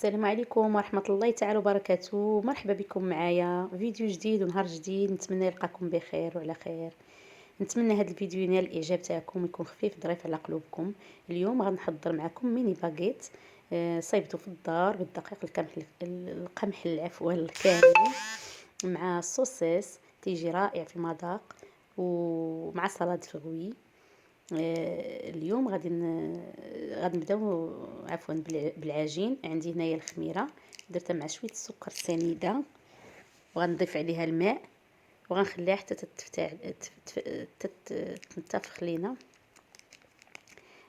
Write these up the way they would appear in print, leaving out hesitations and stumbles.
السلام عليكم ورحمة الله تعالى وبركاته. مرحبا بكم معايا فيديو جديد ونهار جديد. نتمنى يلقاكم بخير وعلى خير. نتمنى هذا الفيديو ينال الاعجاب تاعكم، يكون خفيف ظريف على قلوبكم. اليوم غنحضر معكم ميني باغيت صايبته في الدار بالدقيق القمح عفوا الكامل مع الصوصيس، تيجي رائع في المذاق ومع سلطة فروي. اليوم غادي نبداو عفوا بالعجين. عندي هنايا الخميره درتها مع شويه السكر سنيده، وغنضيف عليها الماء وغنخليها حتى تنتفخ لينا،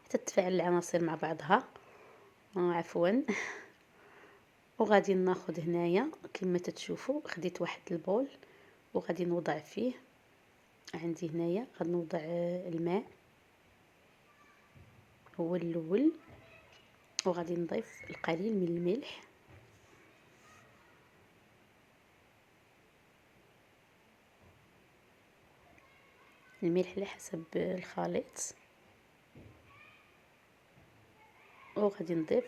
حتى تتفاعل العناصر مع بعضها. عفوا وغادي ناخذ هنايا كما تتشوفوا خديت واحد البول وغادي نوضع فيه. عندي هنايا غادي نوضع الماء هو الاول، وغادي نضيف القليل من الملح، الملح على حسب الخليط، وغادي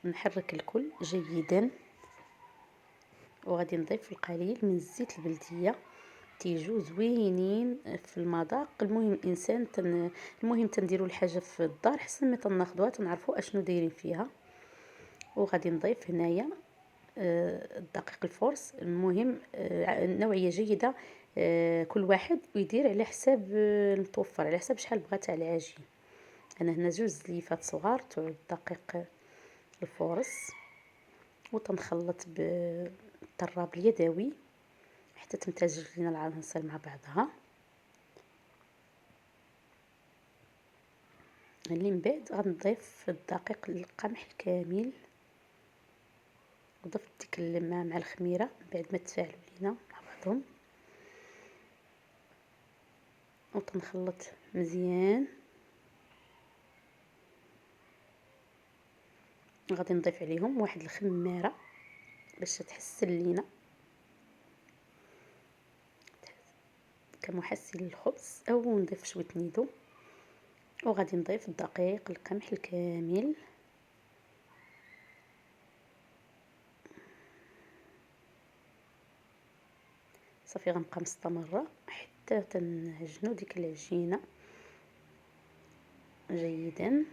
نحرك الكل جيدا، وغادي نضيف القليل من الزيت البلديه. تيجو زوينين في المذاق. المهم تنديروا الحاجه في الدار حسن ما تناخذوها تنعرفوا اشنو دايرين فيها. وغادي نضيف هنايا الدقيق الفورس. المهم نوعيه جيده، كل واحد يدير على حساب المتوفر، على حساب شحال بغا تاع العجين. انا هنا 2 زليفات صغار تاع الدقيق الفورس، وتنخلط بالطراب اليدوي حتى تمتزج لنا العناصر مع بعضها. اللي من بعد غنضيف الدقيق القمح الكامل، وضفت ديك الماء مع الخميره بعد ما تفاعلوا لينا مع بعضهم، وتنخلط مزيان. غادي نضيف عليهم واحد الخماره باش تحسن لينا كمحسن للخبز، او نضيف شويه نيدو. وغادي نضيف الدقيق القمح الكامل، صافي غنبقى مستمره حتى تنعجنوا ديك العجينه جيدا،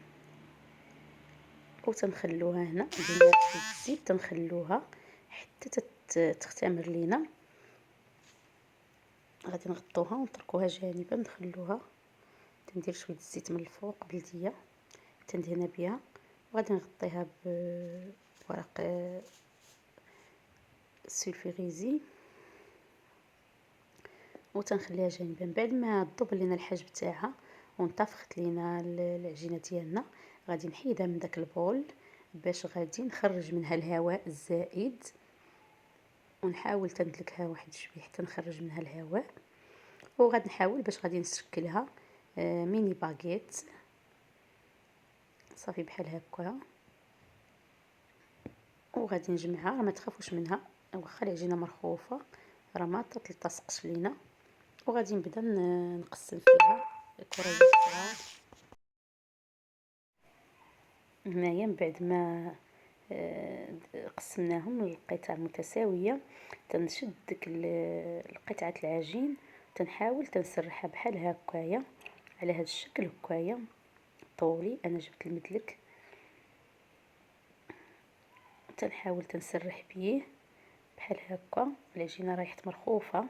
وتنخلوها هنا ديما في الزيت، تنخلوها حتى تختمر لينا. غادي نغطوها ونتركوها جانبا، نخلوها تندير شويه الزيت من الفوق بلديه تندهن بها، وغادي نغطيها بورق السلفوريزي وتنخليها جانبا. بعد ما تذوب لينا الحجم تاعها وانتفخت لينا العجينه ديالنا، غادي نحيدها من داك البول باش غادي نخرج منها الهواء الزائد، ونحاول تندلكها واحد شويه حتى نخرج منها الهواء. وغادي نحاول باش غادي نشكلها ميني باغيت صافي بحال هكا. وغادي نجمعها، ما تخافوش منها، واخا العجينه مرخوفه راه ما تلتصقش لينا. وغادي نبدا نقسم فيها كريات صغار. هنايا من بعد ما قسمناهم لقطع متساويه، تنشد ديك قطعه العجين تنحاول تنسرحها بحال هكايا على هذا الشكل هكايا طولي. انا جبت المدلك تنحاول تنسرح بيه بحال هكا. العجينه رايحه مرخوفه،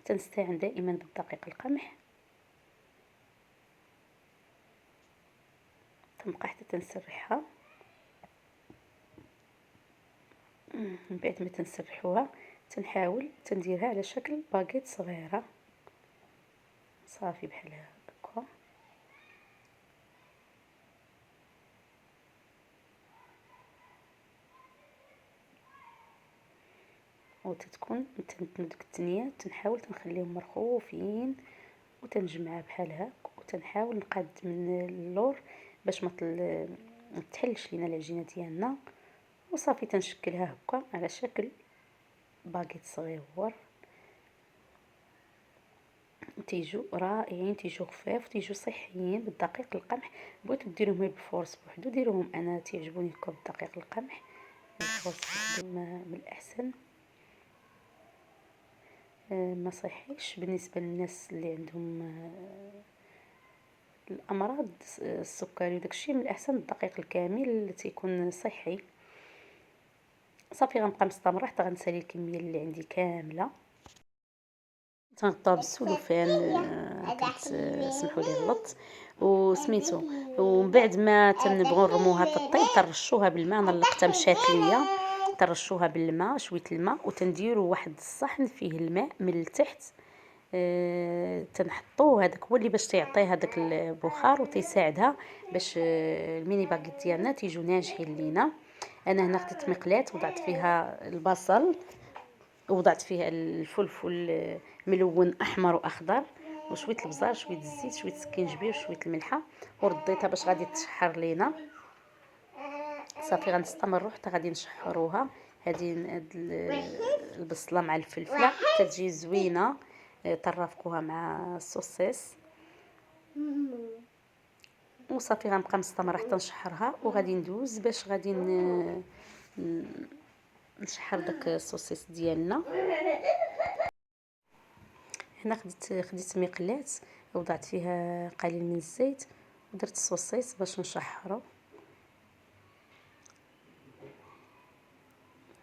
تنستعن دائما بالدقيق القمح، تنبقى حتى تنسرحها. من بعد ما تنسرحوها تنحاول تنديرها على شكل باغيت صغيره صافي بحال هكا. وتتكون ديك الثانيه تنحاول تنخليهم مرخوفين وتنجمعها بحال هكا، وتنحاول نقاد من اللور باش ما تحلش لينا العجينه ديالنا. وصافي تنشكلها هكا على شكل باغيت صغيور. تيجوا رائعين، تيجوا خفاف وتيجوا صحيين. بالدقيق القمح بغيتو ديروهم غير بالفورس بوحدو ديروهم، انا تيعجبوني هكا بالدقيق القمح. الفورس بوحدو من الاحسن. ما صحيش بالنسبه للناس اللي عندهم الامراض السكري وداكشي، من الاحسن الدقيق الكامل تيكون صحي. صافي غنبقى مستمره حتى غنسالي الكميه اللي عندي كامله. تنغطاو بالسلوفان، سمحوا لي غلط وسميتو. ومن بعد ما تنبغوا نرموها تطيب ترشوها بالماء. انا اللقطه مشات ليا، ترشوها بالماء شويه الماء وتنديروا واحد الصحن فيه الماء من التحت. تنحطوه هذاك هو اللي باش تيعطي هذاك البخار وتيساعدها باش الميني باغيت ديالنا تيجوا ناجحين لينا. انا هنا خديت مقلاة وضعت فيها البصل ووضعت فيها الفلفل ملون احمر واخضر وشويه البزار شويه الزيت شويه السكينجبير وشويه الملحه ورديتها باش غادي تشحر لينا. صافي غنستمروا حتى غادي نشحروها. هذه البصله مع الفلفله تتجي زوينه. ترافقوها مع السوسيس وصافي غنبقى مستمره حتى نشحرها. وغادي ندوز باش غادي نشحر داك السوسيس ديالنا. هنا خديت مقلاة وضعت فيها قليل من الزيت ودرت السوسيس باش نشحرو.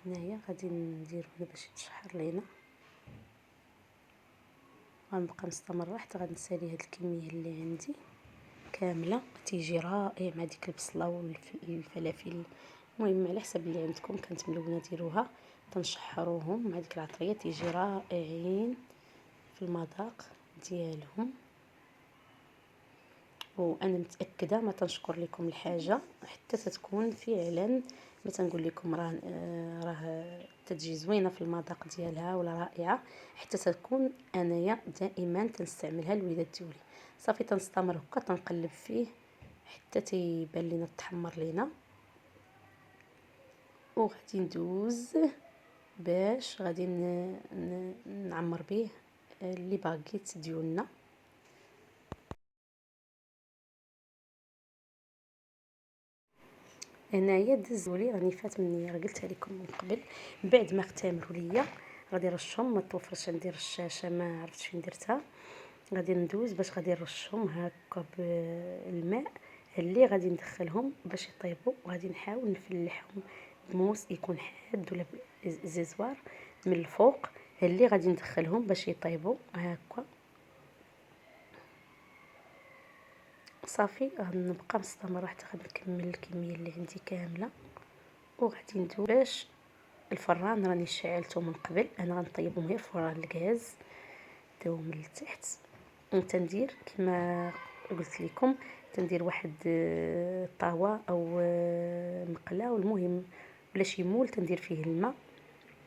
هنايا غادي نديرو باش يتشحر لينا. غنبقى مستمره حتى غنسالي هاد الكميه اللي عندي كامله. تيجي رائع مع ديك البصله والفلافل. المهم على حسب اللي عندكم كانت ملونه ديروها. تنشحروهم مع ديك العطريه تيجي رائعين في المذاق ديالهم. وانا متاكده ما تنشكر لكم الحاجه حتى تتكون فعلا ما تنقول لكم راه تتجي زوينه في المذاق ديالها ولا رائعه حتى تكون انايا دائما تنستعملها الوليدات ديالي. صافي تنستمر هكا تنقلب فيه حتى تيبان لينا تحمر لينا. وغادي ندوز باش غادي نعمر به لي باغيت ديالنا. هنايا دزولي راني فات مني راه قلتها لكم من قبل. من بعد ما اختمروا ليا غادي نرشهم. ما توفرش عندي رشاشه ما عرفتش فين درتها. غادي ندوز باش غادي نرشهم هكا بالماء اللي غادي ندخلهم باش يطيبوا. وغادي نحاول نفلحهم بموس يكون حاد ولا زيزوار من الفوق اللي غادي ندخلهم باش يطيبوا هكا. صافي غنبقى مستمره حتى غادي نكمل الكميه اللي عندي كامله. وغادي ندوز باش الفران راني شعلته من قبل. انا غنطيبهم غير فران الغاز داو من التحت. وتندير كما قلت لكم تندير واحد طاوه او مقله والمهم ولا شي مول تندير فيه الماء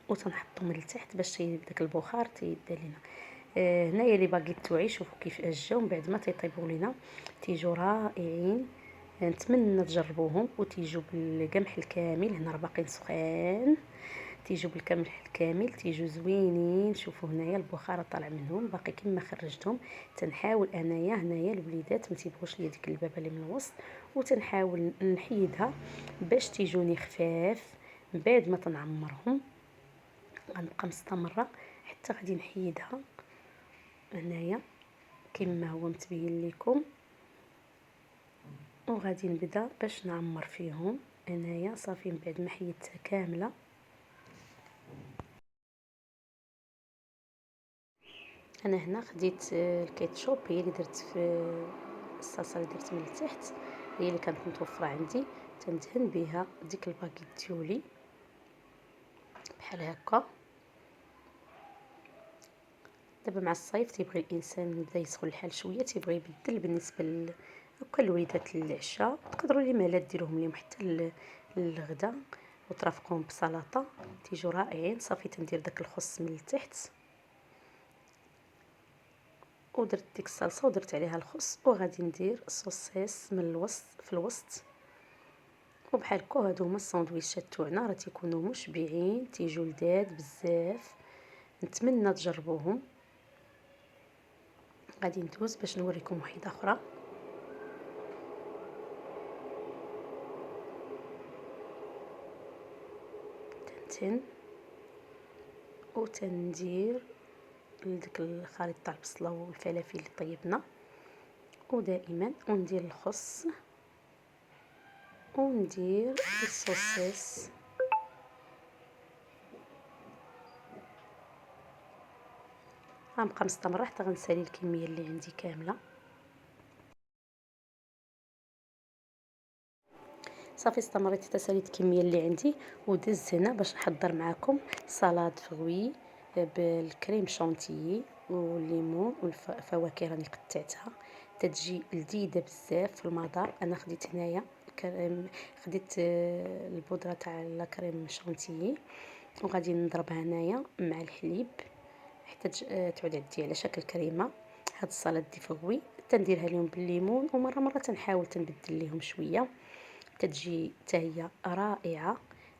وتنحطو من التحت باش داك البخار تيبدا لينا. هنايا لي باغيت توعي شوفوا كيفاش جاو من بعد ما تيطيبوا لينا تيجوا رائعين. نتمنى تجربوهم وتيجوا بالقمح الكامل. هنا راه باقيين سخان تيجوا بالقمح الكامل تيجوا زوينين. شوفوا هنايا البخار طالع منهم باقي كما خرجتهم. تنحاول انايا هنايا الوليدات ما تيبغوش ليا ديك البابه اللي من الوسط وتنحاول نحيدها باش تيجوني خفاف. من بعد ما تنعمرهم غنبقى مستمره حتى غادي نحيدها هنايا كما هو متبين لكم. وغادي نبدا باش نعمر فيهم هنايا. صافي من بعد ما حيدتها كامله انا هنا خديت الكيتشوب هي اللي درت في الصلصه اللي درت من التحت هي اللي كانت متوفره عندي. تندهن بها ديك الباكيت ديالي بحال هكا. دابا مع الصيف تيبغي الانسان بدا يسخن الحال شويه تيبغي يبدل بالنسبه هكا الوليدات العشاء. تقدروا لي مالات ديروهم ليهم حتى الغدا وترافقوهم بسلطه تيجوا رائعين. صافي تندير داك الخص من التحت ودرت ديك الصلصه ودرت عليها الخص وغادي ندير السوسيس من الوسط في الوسط. وبحال هكا هادو هما الساندويتشات تاعنا راه تيكونوا مشبعين تيجوا لذاذ بزاف. نتمنى تجربوهم. غادي ندوز باش نوريكم وحده اخرى. تنتن وتندير لديك الخليط تاع البصله والفلافل اللي طيبنا، ودائما وندير الخس وندير الصوصيص. غنبقى مستمره حتى غنسالي الكميه اللي عندي كامله. صافي استمريت حتى ساليت الكميه اللي عندي، ودزت هنا باش نحضر معكم سلطه فروي بالكريم شونتيي والليمون والفواكه راني قطعتها، تتجي لذيذه بزاف في المذاق. انا خديت هنايا خديت البودره تاع الكريم شونتيي وغادي نضربها هنايا مع الحليب حتى تعود عندي على شكل كريمه. هاد السلطه دي فروي تنديرها لهم بالليمون، ومره تنحاول تنبدل لهم شويه، تتجي حتى هي رائعه،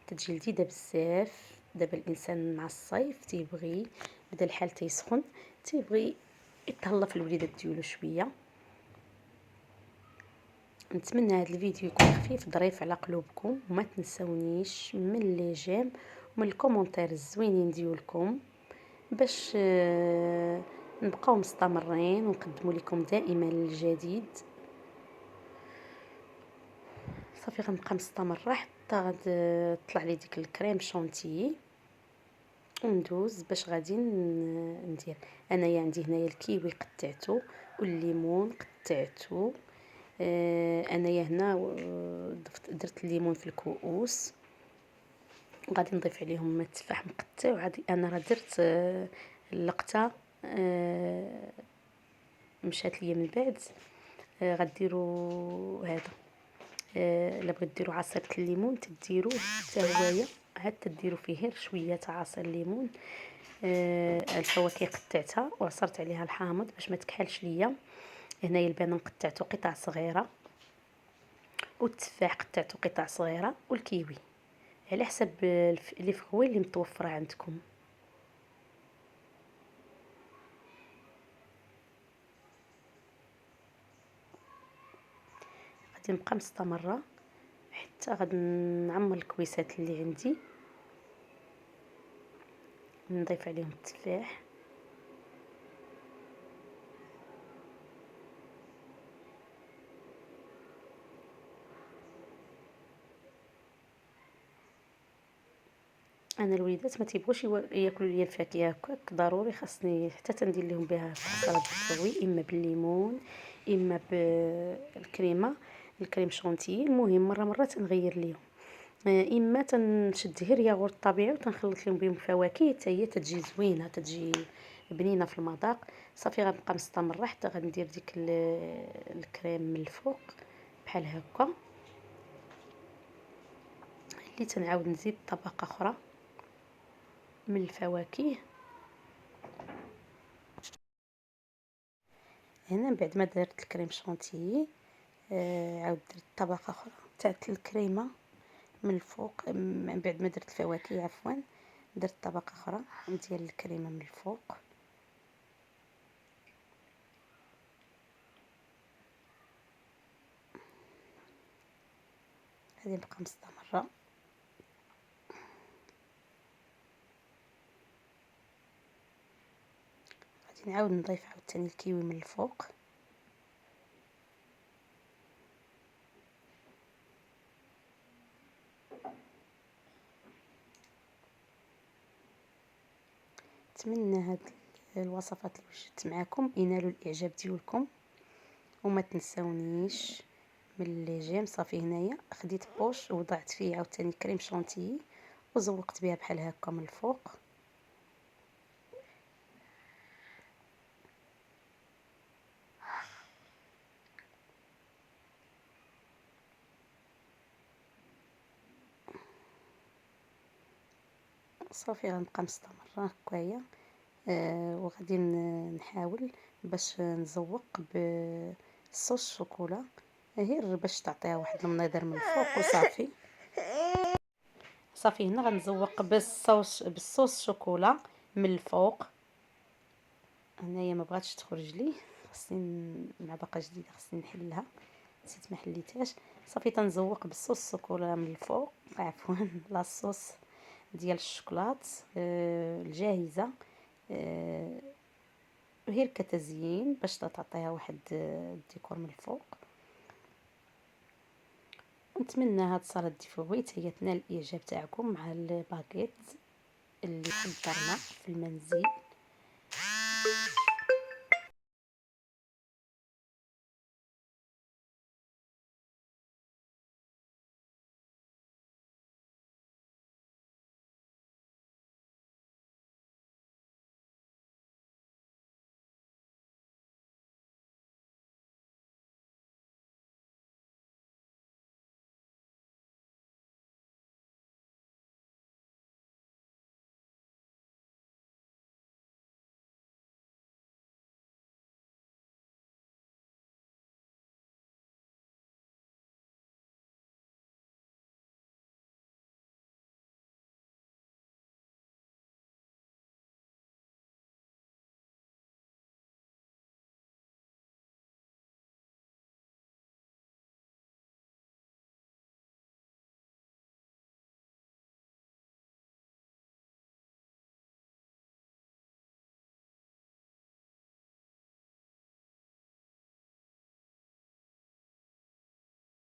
تتجي لذيذه بزاف. دابا الانسان مع الصيف تيبغي بدا الحال تيسخن، تيبغي يتهلا في الوليدات ديالو شويه. نتمنى هذا الفيديو يكون خفيف ظريف على قلوبكم، وما تنسونيش من لي جيم ومن الكومونتير الزوينين ديالكم باش نبقاو مستمرين ونقدموا لكم دائما الجديد. صافي غنبقى مستمره حتى طلع لي ديك الكريم شونتيي وندوز باش غادي ندير. انايا عندي هنايا الكيوي قطعته والليمون قطعته. انايا هنا درت الليمون في الكؤوس، وغادي نضيف عليهم التفاح مقطع، وعادي انا راه درت اللقطه مشات ليا من بعد. غديروا هذا الا بغيت ديروا عصير الليمون تديروه حتى هوايه، عاد تديروا فيه غير شويه تاع عصير الليمون. الفواكه قطعتها وعصرت عليها الحامض باش ما تكحلش ليا. هنايا البنان قطعته قطع صغيره، والتفاح قطعته قطع صغيره، والكيوي على حسب لي فروي اللي متوفره عندكم. غادي نبقى مستمره حتى غادي نعمر الكويسات اللي عندي، نضيف عليهم التفاح. انا الوليدات ما تيبغوش ياكلوا ليا الفاكهه هكاك، ضروري خاصني حتى تندير لهم بها سلطه الفروي، اما بالليمون اما بالكريمه الكريم شونتيي. المهم مره تنغير ليهم، اما تنشد غير ياغورت طبيعي وتنخلط لهم بهم فواكه حتى هي تتجي زوينه، تتجي بنينه في المذاق. صافي غنبقى مستمره حتى غندير ديك الكريم من الفوق بحال هكا، اللي تنعاود نزيد طبقه اخرى من الفواكه. هنا من بعد ما درت الكريم شونتيي عاود درت طبقه اخرى تاع الكريمه من الفوق. من بعد ما درت الفواكه عفوا درت طبقه اخرى ديال الكريمه من الفوق. غادي نبقى مستمره. غادي نعاود نضيف عاوتاني الكيوي من الفوق. نتمنى هاد الوصفات اللي وجدت معكم ينالوا الاعجاب ديالكم، وما تنسونيش من لي جيم. صافي هنايا خديت بوش ووضعت فيه عاوتاني كريم شونتيي وزوقت بها بحال هكا من الفوق. صافي غنبقى مستمره هكايا. وغادي نحاول باش نزوق بالصوص الشوكولا غير باش تعطيها واحد المنظر من الفوق وصافي. صافي هنا غنزوق بالصوص الشوكولا من الفوق. هنايا ما بغاتش تخرج لي، خصني معبقه جديده خصني نحلها، نسيت ما حليتهاش. صافي تنزوق بالصوص السكولا من الفوق، عفوا لاصوص ديال الشوكولات الجاهزه، غير كتزيين باش تعطيها واحد الديكور من الفوق. نتمنى هاد السلطه دي فرويت هي تنال الاعجاب تاعكم مع الباكيت اللي حضرنا في المنزل.